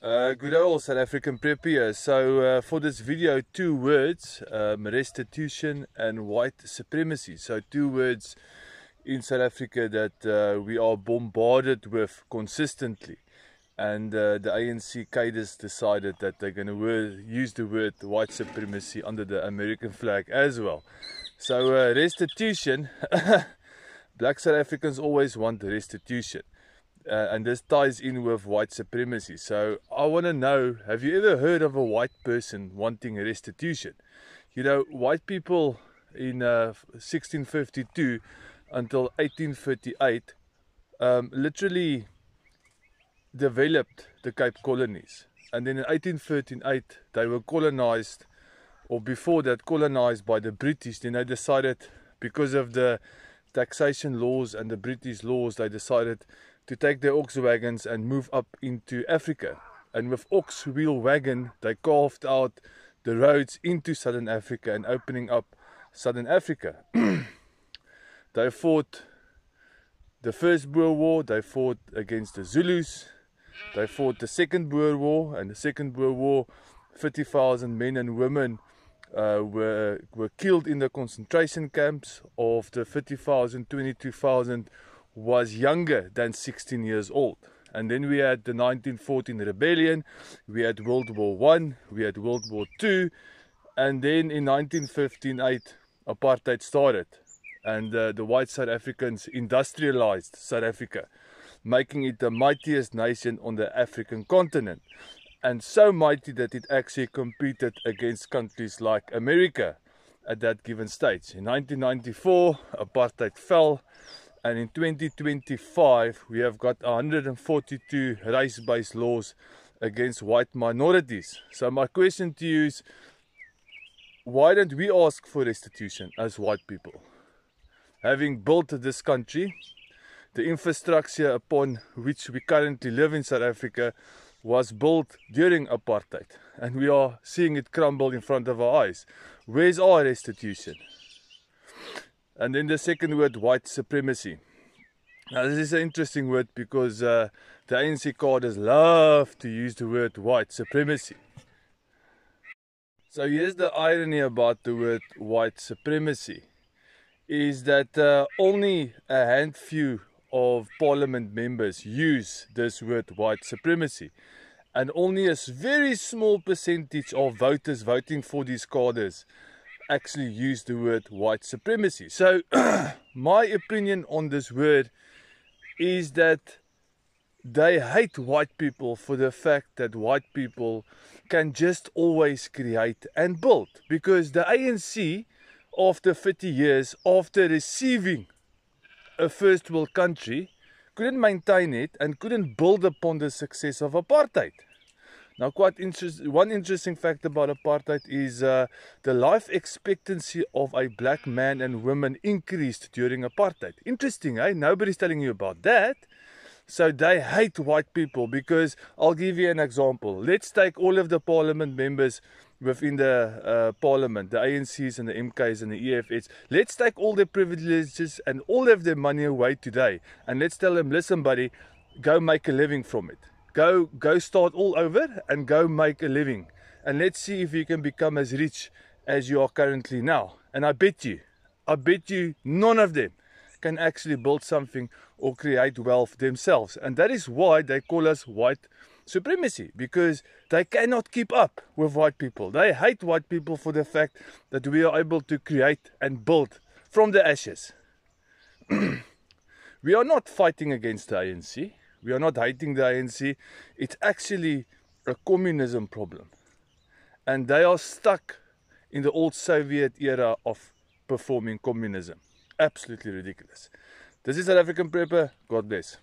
Good day all, South African Prep here. So for this video, two words, restitution and white supremacy. So two words in South Africa that we are bombarded with consistently. And the ANC cadres decided that they're going to use the word white supremacy under the American flag as well. So restitution, black South Africans always want restitution. And this ties in with white supremacy. So I want to know, have you ever heard of a white person wanting restitution? You know, white people in 1652 until 1838 literally developed the Cape Colonies. And then in 1838 they were colonized, or before that colonized by the British. Then they decided, because of the taxation laws and the British laws, they decided to take their ox wagons and move up into Africa. And with ox wheel wagon, they carved out the roads into Southern Africa and opening up Southern Africa. They fought the First Boer War, they fought against the Zulus, they fought the Second Boer War, and the Second Boer War, 50,000 men and women were killed in the concentration camps. Of the 50,000, 22,000 was younger than 16 years old. And then we had the 1914 rebellion, we had World War I, we had World War II, and then in 1958 apartheid started, and the white South Africans industrialized South Africa, making it the mightiest nation on the African continent, and so mighty that it actually competed against countries like America at that given stage. In 1994 apartheid fell, and in 2025 we have got 142 race-based laws against white minorities. So my question to you is, why don't we ask for restitution as white people? Having built this country, the infrastructure upon which we currently live in South Africa was built during apartheid, and we are seeing it crumble in front of our eyes. Where's our restitution? And then the second word, white supremacy. Now this is an interesting word because the ANC cadres love to use the word white supremacy. So here's the irony about the word white supremacy, is that only a handful of parliament members use this word white supremacy, and only a very small percentage of voters voting for these cadres actually use the word white supremacy. So my opinion on this word is that they hate white people for the fact that white people can just always create and build, because the ANC, after 50 years, after receiving a first world country, couldn't maintain it and couldn't build upon the success of apartheid. Now, one interesting fact about apartheid is the life expectancy of a black man and woman increased during apartheid. Interesting, eh? Nobody's telling you about that. So they hate white people because, I'll give you an example. Let's take all of the parliament members within the parliament, the ANCs and the MKs and the EFS. Let's take all their privileges and all of their money away today, and let's tell them, listen buddy, go make a living from it. Go start all over and go make a living, and let's see if you can become as rich as you are currently now. And I bet you none of them can actually build something or create wealth themselves. And that is why they call us white supremacy, because they cannot keep up with white people. They hate white people for the fact that we are able to create and build from the ashes. We are not fighting against the ANC. We are not hating the ANC. It's actually a communism problem. And they are stuck in the old Soviet era of performing communism. Absolutely ridiculous. This is South African Prepper. God bless.